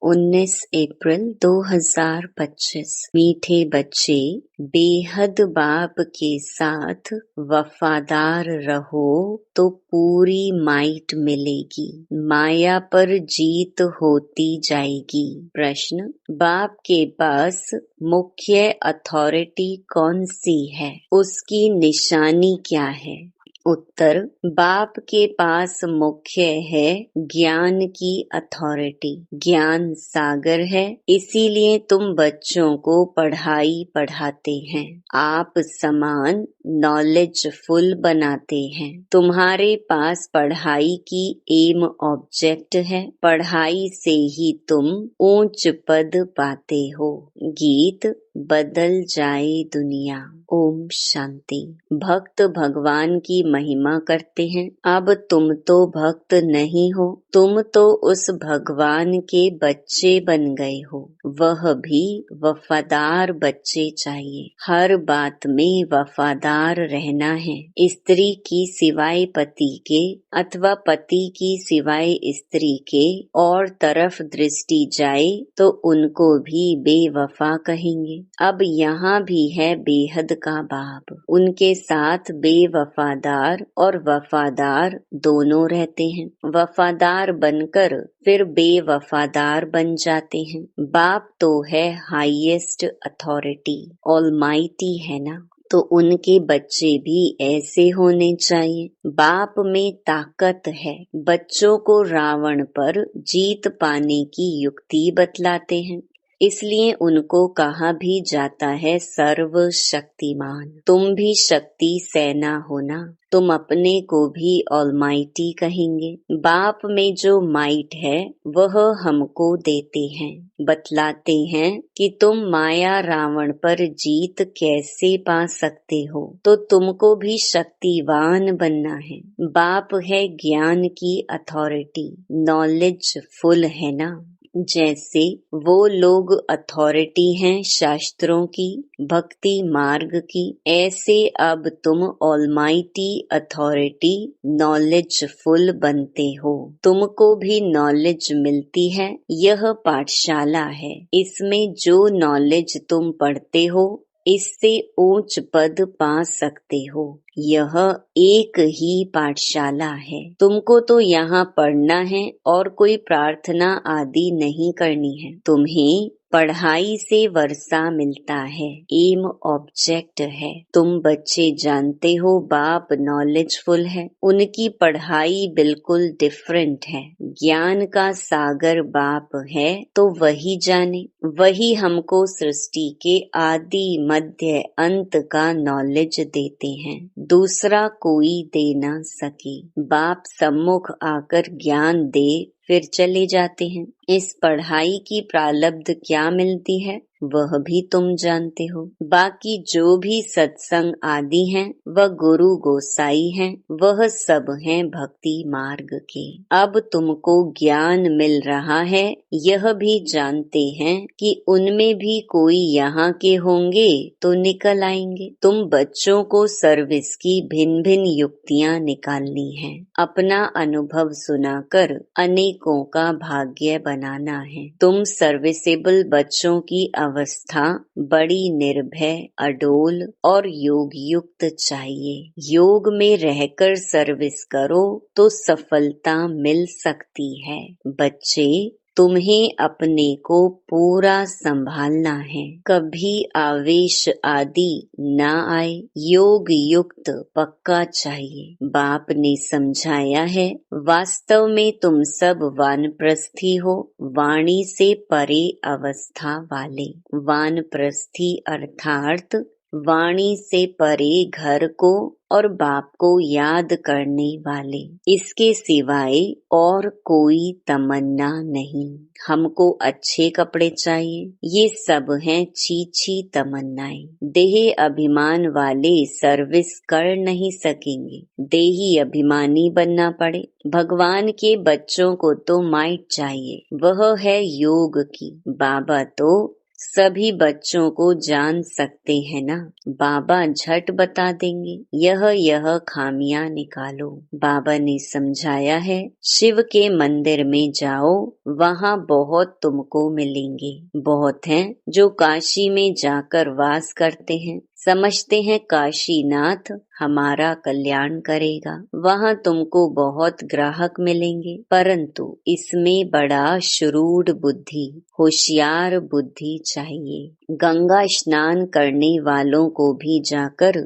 19 अप्रैल 2025। मीठे बच्चे, बेहद बाप के साथ वफादार रहो तो पूरी माइट मिलेगी, माया पर जीत होती जाएगी। प्रश्न, बाप के पास मुख्य अथॉरिटी कौन सी है? उसकी निशानी क्या है? उत्तर, बाप के पास मुख्य है ज्ञान की अथॉरिटी। ज्ञान सागर है, इसीलिए तुम बच्चों को पढ़ाई पढ़ाते हैं। आप समान नॉलेजफुल बनाते हैं। तुम्हारे पास पढ़ाई की एम ऑब्जेक्ट है। पढ़ाई से ही तुम ऊंच पद पाते हो। गीत, बदल जाए दुनिया। ओम शांति। भक्त भगवान की महिमा करते हैं। अब तुम तो भक्त नहीं हो, तुम तो उस भगवान के बच्चे बन गए हो। वह भी वफादार बच्चे चाहिए। हर बात में वफादार रहना है। स्त्री की सिवाय पति के अथवा पति की सिवाय स्त्री के और तरफ दृष्टि जाए तो उनको भी बेवफा कहेंगे। अब यहाँ भी है बेहद का बाप। उनके साथ बेवफादार और वफादार दोनों रहते हैं। वफादार बनकर फिर बेवफादार बन जाते हैं। बाप तो है हाईएस्ट अथॉरिटी, ऑलमाइटी है ना, तो उनके बच्चे भी ऐसे होने चाहिए। बाप में ताकत है। बच्चों को रावण पर जीत पाने की युक्ति बतलाते हैं, इसलिए उनको कहा भी जाता है सर्वशक्तिमान। तुम भी शक्ति सेना हो ना, तुम अपने को भी ऑलमाइटी कहेंगे। बाप में जो माइट है वह हमको देते हैं, बतलाते हैं कि तुम माया रावण पर जीत कैसे पा सकते हो, तो तुमको भी शक्तिवान बनना है। बाप है ज्ञान की अथॉरिटी, नॉलेजफुल है ना। जैसे वो लोग अथॉरिटी हैं शास्त्रों की, भक्ति मार्ग की, ऐसे अब तुम ऑलमाइटी अथॉरिटी नॉलेजफुल बनते हो। तुमको भी नॉलेज मिलती है। यह पाठशाला है। इसमें जो नॉलेज तुम पढ़ते हो इससे ऊंच पद पा सकते हो। यह एक ही पाठशाला है। तुमको तो यहाँ पढ़ना है और कोई प्रार्थना आदि नहीं करनी है। तुम्हें पढ़ाई से वर्षा मिलता है, एम ऑब्जेक्ट है। तुम बच्चे जानते हो बाप नॉलेजफुल है, उनकी पढ़ाई बिल्कुल डिफरेंट है। ज्ञान का सागर बाप है तो वही जाने। वही हमको सृष्टि के आदि मध्य अंत का नॉलेज देते हैं, दूसरा कोई दे ना सके। बाप सम्मुख आकर ज्ञान दे फिर चले जाते हैं। इस पढ़ाई की प्रारब्ध क्या मिलती है वह भी तुम जानते हो। बाकी जो भी सत्संग आदि हैं वह गुरु गोसाई हैं, वह सब हैं भक्ति मार्ग के। अब तुमको ज्ञान मिल रहा है, यह भी जानते हैं कि उनमें भी कोई यहाँ के होंगे तो निकल आएंगे। तुम बच्चों को सर्विस की भिन्न भिन्न युक्तियाँ निकालनी है। अपना अनुभव सुनाकर अनेकों का भाग्य बनाना है। तुम सर्विसेबल बच्चों की अवस्था बड़ी निर्भय, अडोल और योग युक्त चाहिए। योग में रहकर सर्विस करो तो सफलता मिल सकती है। बच्चे, तुम्हें अपने को पूरा संभालना है, कभी आवेश आदि ना आए। योग युक्त पक्का चाहिए। बाप ने समझाया है, वास्तव में तुम सब वानप्रस्थी हो, वाणी से परे अवस्था वाले। वानप्रस्थी अर्थात वाणी से परे घर को और बाप को याद करने वाले। इसके सिवाय और कोई तमन्ना नहीं। हमको अच्छे कपड़े चाहिए, ये सब हैं छी तमन्नाएं। देह अभिमान वाले सर्विस कर नहीं सकेंगे, देही अभिमानी बनना पड़े। भगवान के बच्चों को तो माइट चाहिए, वह है योग की। बाबा तो सभी बच्चों को जान सकते हैं ना, बाबा झट बता देंगे, यह खामियां निकालो। बाबा ने समझाया है, शिव के मंदिर में जाओ, वहाँ बहुत तुमको मिलेंगे। बहुत हैं जो काशी में जाकर वास करते हैं, समझते हैं काशीनाथ हमारा कल्याण करेगा, वहाँ तुमको बहुत ग्राहक मिलेंगे, परंतु इसमें बड़ा शुरूढ़ बुद्धि, होशियार बुद्धि चाहिए। गंगा स्नान करने वालों को भी जाकर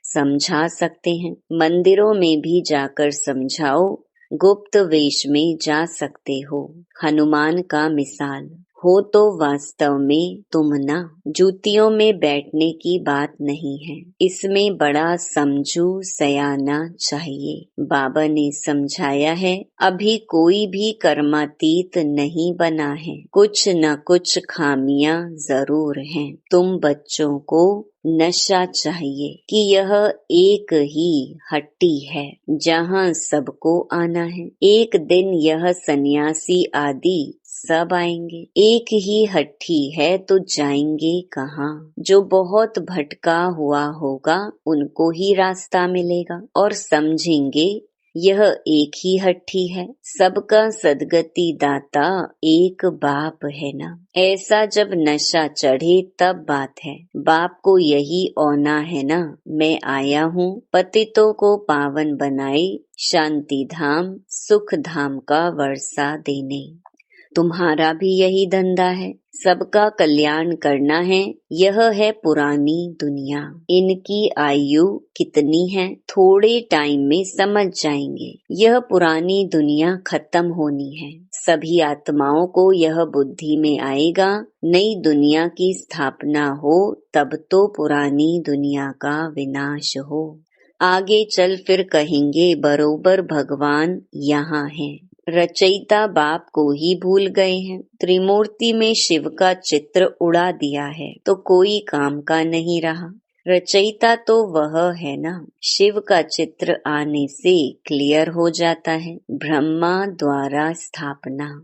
समझा सकते हैं, मंदिरों में भी जाकर समझाओ, गुप्त वेश में जा सकते हो। हनुमान का मिसाल हो तो वास्तव में तुम ना, जूतियों में बैठने की बात नहीं है, इसमें बड़ा समझू सयाना चाहिए। बाबा ने समझाया है, अभी कोई भी कर्मातीत नहीं बना है, कुछ न कुछ खामियां जरूर हैं। तुम बच्चों को नशा चाहिए कि यह एक ही हट्टी है जहाँ सबको आना है। एक दिन यह सन्यासी आदि सब आएंगे। एक ही हट्टी है तो जाएंगे कहाँ? जो बहुत भटका हुआ होगा उनको ही रास्ता मिलेगा और समझेंगे यह एक ही हट्टी है। सबका सदगति दाता एक बाप है ना। ऐसा जब नशा चढ़े तब बात है। बाप को यही औना है ना, मैं आया हूँ पतितों को पावन बनाए, शांति धाम सुख धाम का वर्षा देने। तुम्हारा भी यही धंधा है, सबका कल्याण करना है। यह है पुरानी दुनिया, इनकी आयु कितनी है थोड़े टाइम में समझ जाएंगे। यह पुरानी दुनिया खत्म होनी है, सभी आत्माओं को यह बुद्धि में आएगा, नई दुनिया की स्थापना हो तब तो पुरानी दुनिया का विनाश हो। आगे चल फिर कहेंगे बरोबर भगवान यहाँ है। रचयिता बाप को ही भूल गए हैं। त्रिमूर्ति में शिव का चित्र उड़ा दिया है तो कोई काम का नहीं रहा। रचयिता तो वह है ना। शिव का चित्र आने से क्लियर हो जाता है। ब्रह्मा द्वारा स्थापना,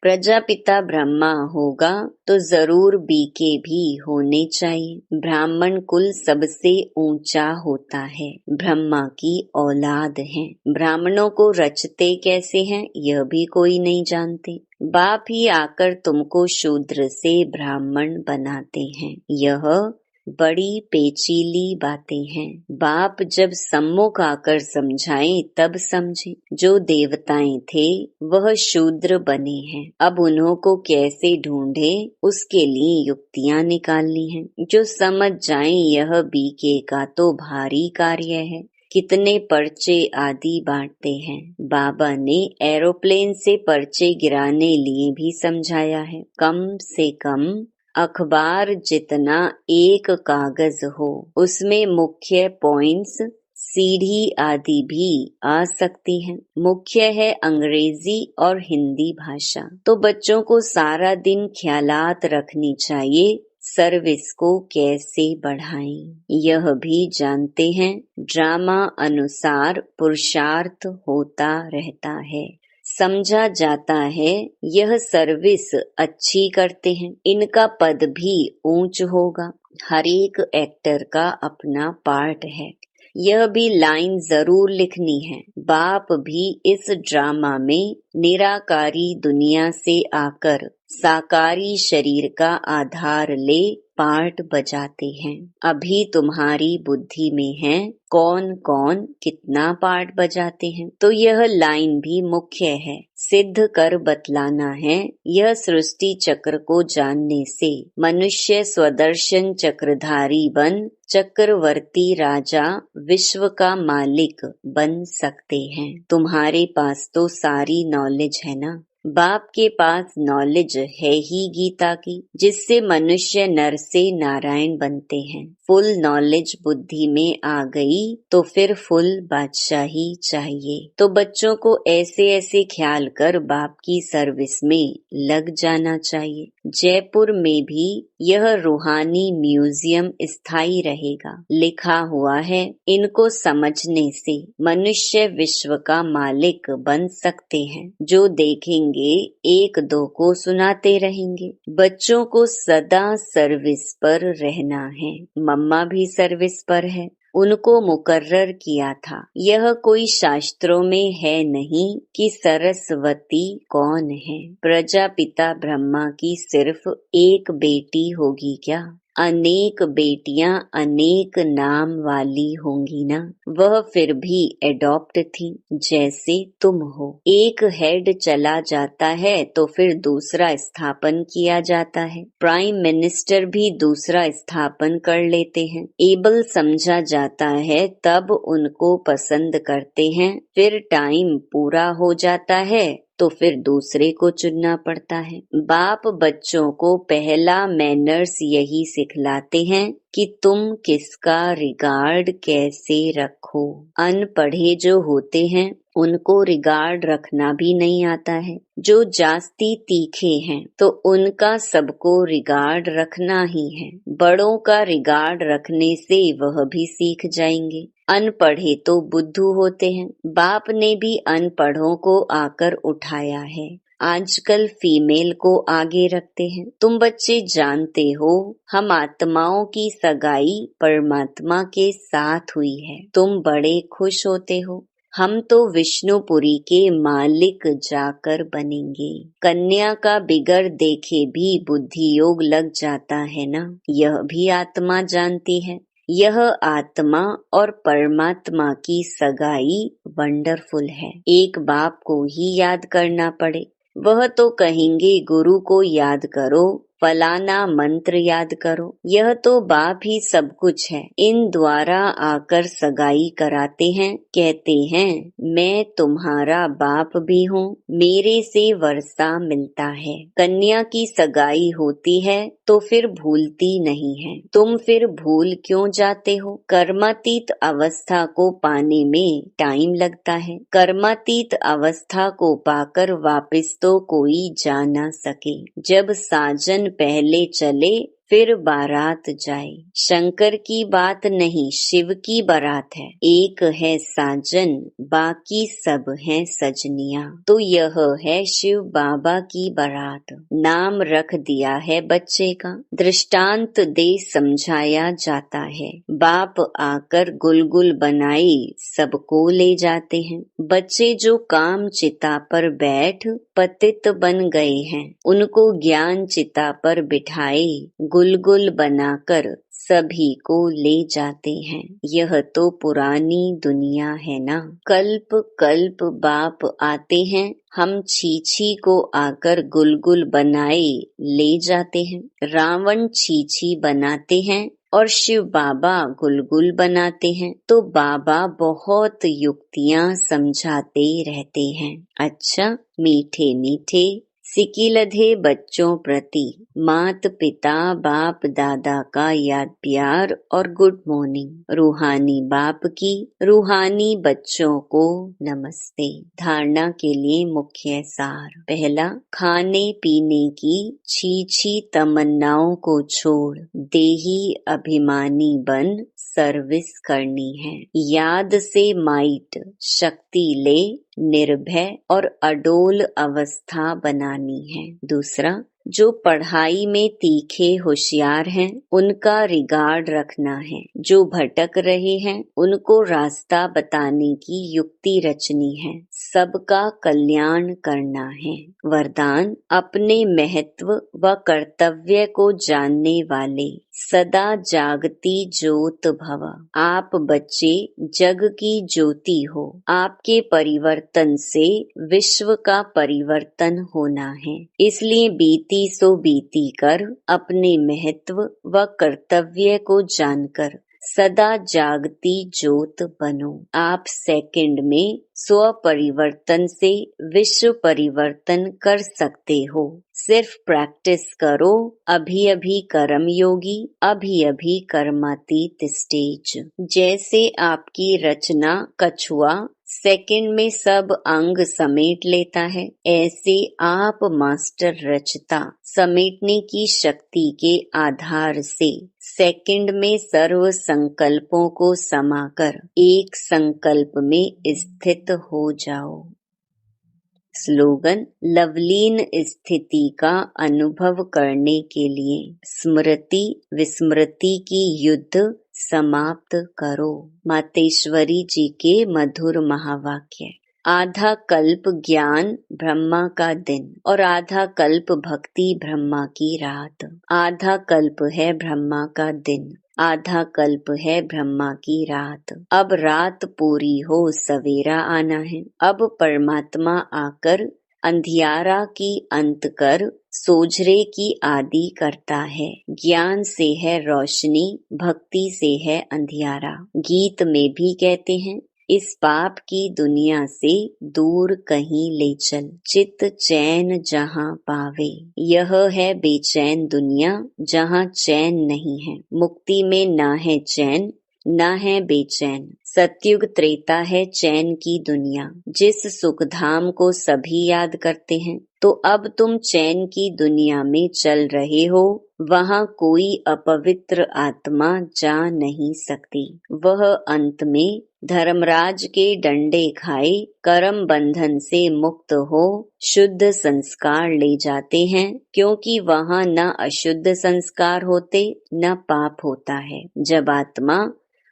प्रजापिता ब्रह्मा होगा तो जरूर बीके भी होने चाहिए। ब्राह्मण कुल सबसे ऊंचा होता है, ब्रह्मा की औलाद हैं। ब्राह्मणों को रचते कैसे हैं यह भी कोई नहीं जानते। बाप ही आकर तुमको शूद्र से ब्राह्मण बनाते हैं। यह बड़ी पेचीली बातें हैं। बाप जब सम्मुख आकर समझाएं तब समझे। जो देवताएं थे वह शूद्र बने हैं, अब उन्हों को कैसे ढूंढे उसके लिए युक्तियां निकालनी हैं। जो समझ जाएं यह बीके का तो भारी कार्य है। कितने पर्चे आदि बांटते हैं। बाबा ने एरोप्लेन से पर्चे गिराने लिए भी समझाया है। कम से कम अखबार जितना एक कागज हो, उसमें मुख्य पॉइंट्स सीढ़ी आदि भी आ सकती हैं। मुख्य है अंग्रेजी और हिंदी भाषा, तो बच्चों को सारा दिन ख्यालात रखनी चाहिए सर्विस को कैसे बढ़ाएं। यह भी जानते हैं ड्रामा अनुसार पुरुषार्थ होता रहता है। समझा जाता है यह सर्विस अच्छी करते हैं, इनका पद भी ऊंच होगा। हर एक एक्टर का अपना पार्ट है, यह भी लाइन जरूर लिखनी है। बाप भी इस ड्रामा में निराकारी दुनिया से आकर साकारी शरीर का आधार ले पार्ट बजाते हैं। अभी तुम्हारी बुद्धि में है कौन कौन कितना पार्ट बजाते हैं, तो यह लाइन भी मुख्य है, सिद्ध कर बतलाना है। यह सृष्टि चक्र को जानने से मनुष्य स्वदर्शन चक्रधारी बन चक्रवर्ती राजा विश्व का मालिक बन सकते हैं। तुम्हारे पास तो सारी नॉलेज है ना। बाप के पास नॉलेज है ही गीता की, जिससे मनुष्य नर से नारायण बनते हैं। फुल नॉलेज बुद्धि में आ गई तो फिर फुल बादशाही चाहिए। तो बच्चों को ऐसे ऐसे ख्याल कर बाप की सर्विस में लग जाना चाहिए। जयपुर में भी यह रूहानी म्यूजियम स्थायी रहेगा। लिखा हुआ है, इनको समझने से मनुष्य विश्व का मालिक बन सकते हैं। जो देखेंगे एक दो को सुनाते रहेंगे। बच्चों को सदा सर्विस पर रहना है। मम्मा भी सर्विस पर है, उनको मुकर्रर किया था। यह कोई शास्त्रों में है नहीं कि सरस्वती कौन है। प्रजापिता ब्रह्मा की सिर्फ एक बेटी होगी क्या? अनेक बेटियां अनेक नाम वाली होंगी ना। वह फिर भी एडॉप्ट थी, जैसे तुम हो। एक हेड चला जाता है तो फिर दूसरा स्थापन किया जाता है। प्राइम मिनिस्टर भी दूसरा स्थापन कर लेते हैं। एबल समझा जाता है तब उनको पसंद करते हैं। फिर टाइम पूरा हो जाता है तो फिर दूसरे को चुनना पड़ता है। बाप बच्चों को पहला मैनर्स यही सिखलाते हैं कि तुम किसका रिगार्ड कैसे रखो। अनपढ़े जो होते हैं उनको रिगार्ड रखना भी नहीं आता है। जो जास्ती तीखे हैं तो उनका सबको रिगार्ड रखना ही है। बड़ों का रिगार्ड रखने से वह भी सीख जाएंगे। अनपढ़े तो बुद्धू होते हैं। बाप ने भी अनपढ़ों को आकर उठाया है। आजकल फीमेल को आगे रखते हैं। तुम बच्चे जानते हो, हम आत्माओं की सगाई परमात्मा के साथ हुई है। तुम बड़े खुश होते हो। हम तो विष्णुपुरी के मालिक जाकर बनेंगे। कन्या का बिगर देखे भी बुद्धि योग लग जाता है ना। यह भी आत्मा जानती है। यह आत्मा और परमात्मा की सगाई वंडरफुल है। एक बाप को ही याद करना पड़े, वह तो कहेंगे गुरु को याद करो, फलाना मंत्र याद करो। यह तो बाप ही सब कुछ है। इन द्वारा आकर सगाई कराते हैं। कहते हैं मैं तुम्हारा बाप भी हूँ, मेरे से वर्षा मिलता है। कन्या की सगाई होती है तो फिर भूलती नहीं है। तुम फिर भूल क्यों जाते हो? कर्मातीत अवस्था को पाने में टाइम लगता है। कर्मातीत अवस्था को पाकर वापस तो कोई जा ना सके। जब साजन पहले चले फिर बारात जाए। शंकर की बात नहीं, शिव की बारात है। एक है साजन, बाकी सब हैं सजनियां। तो यह है शिव बाबा की बारात। नाम रख दिया है बच्चे का। दृष्टांत दे समझाया जाता है। बाप आकर गुलगुल बनाई सबको ले जाते हैं। बच्चे जो काम चिता पर बैठ पतित बन गए हैं, उनको ज्ञान चिता पर बिठाए गुलगुल बनाकर सभी को ले जाते हैं। यह तो पुरानी दुनिया है ना। कल्प कल्प बाप आते हैं, हम छीछी को आकर गुलगुल बनाए ले जाते हैं। रावण छीछी बनाते हैं और शिव बाबा गुलगुल बनाते हैं। तो बाबा बहुत युक्तियां समझाते रहते हैं। अच्छा, मीठे मीठे सिकिलधे बच्चों प्रति मात पिता बाप दादा का याद प्यार और गुड मॉर्निंग। रूहानी बाप की रूहानी बच्चों को नमस्ते। धारणा के लिए मुख्य सार। पहला, खाने पीने की छीछी तमन्नाओं को छोड़ देही अभिमानी बन सर्विस करनी है। याद से माइट शक्ति ले निर्भय और अडोल अवस्था बनानी है। दूसरा, जो पढ़ाई में तीखे होशियार हैं उनका रिगार्ड रखना है। जो भटक रहे हैं उनको रास्ता बताने की युक्ति रचनी है। सबका कल्याण करना है। वरदान, अपने महत्व व कर्तव्य को जानने वाले सदा जागती ज्योत भव। आप बच्चे जग की ज्योति हो। आपके परिवर्तन से विश्व का परिवर्तन होना है। इसलिए बीती सो बीती कर अपने महत्व व कर्तव्य को जानकर सदा जागती ज्योत बनो। आप सेकंड में स्व परिवर्तन से विश्व परिवर्तन कर सकते हो। सिर्फ प्रैक्टिस करो। अभी अभी कर्म योगी, अभी अभी कर्मातीत स्टेज। जैसे आपकी रचना कछुआ सेकंड में सब अंग समेट लेता है। ऐसे आप मास्टर रचता समेटने की शक्ति के आधार से सेकंड में सर्व संकल्पों को समाकर एक संकल्प में स्थित हो जाओ। स्लोगन: लवलीन स्थिति का अनुभव करने के लिए स्मृति विस्मृति की युद्ध समाप्त करो। मातेश्वरी जी के मधुर महावाक्य। आधा कल्प ज्ञान ब्रह्मा का दिन और आधा कल्प भक्ति ब्रह्मा की रात। आधा कल्प है ब्रह्मा का दिन, आधा कल्प है ब्रह्मा की रात। अब रात पूरी हो सवेरा आना है। अब परमात्मा आकर अंधियारा की अंत कर सोझरे की आदि करता है। ज्ञान से है रोशनी, भक्ति से है अंधियारा। गीत में भी कहते हैं, इस पाप की दुनिया से दूर कहीं ले चल, चित चैन जहाँ पावे। यह है बेचैन दुनिया जहाँ चैन नहीं है। मुक्ति में ना है चैन ना है बेचैन। सतयुग त्रेता है चैन की दुनिया। जिस सुखधाम को सभी याद करते हैं, तो अब तुम चैन की दुनिया में चल रहे हो। वहाँ कोई अपवित्र आत्मा जा नहीं सकती। वह अंत में धर्मराज के डंडे खाए कर्म बंधन से मुक्त हो शुद्ध संस्कार ले जाते हैं, क्योंकि वहाँ न अशुद्ध संस्कार होते न पाप होता है। जब आत्मा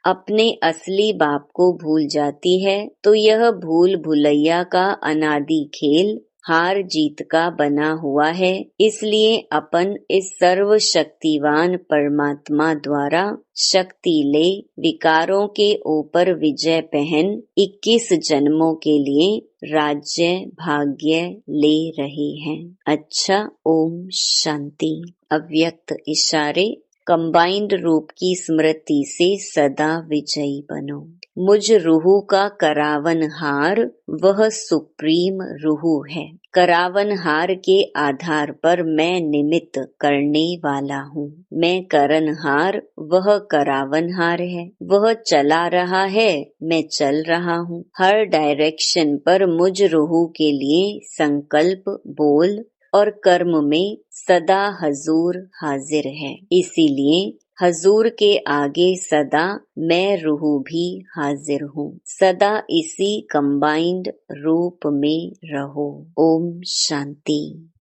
अपने असली बाप को भूल जाती है, तो यह भूल भुलैया का अनादि खेल हार जीत का बना हुआ है। इसलिए अपन इस सर्वशक्तिवान परमात्मा द्वारा शक्ति ले विकारों के ऊपर विजय पहन 21 जन्मों के लिए राज्य भाग्य ले रहे हैं। अच्छा, ओम शांति। अव्यक्त इशारे। कंबाइंड रूप की स्मृति से सदा विजयी बनो। मुझ रूह का करावनहार वह सुप्रीम रूह है। करावनहार के आधार पर मैं निमित्त करने वाला हूँ। मैं करनहार, वह करावनहार है। वह चला रहा है, मैं चल रहा हूँ। हर डायरेक्शन पर मुझ रूह के लिए संकल्प, बोल और कर्म में सदा हजूर हाजिर है। इसीलिए हजूर के आगे सदा मैं रूह भी हाजिर हूँ। सदा इसी कंबाइंड रूप में रहो। ओम शांति।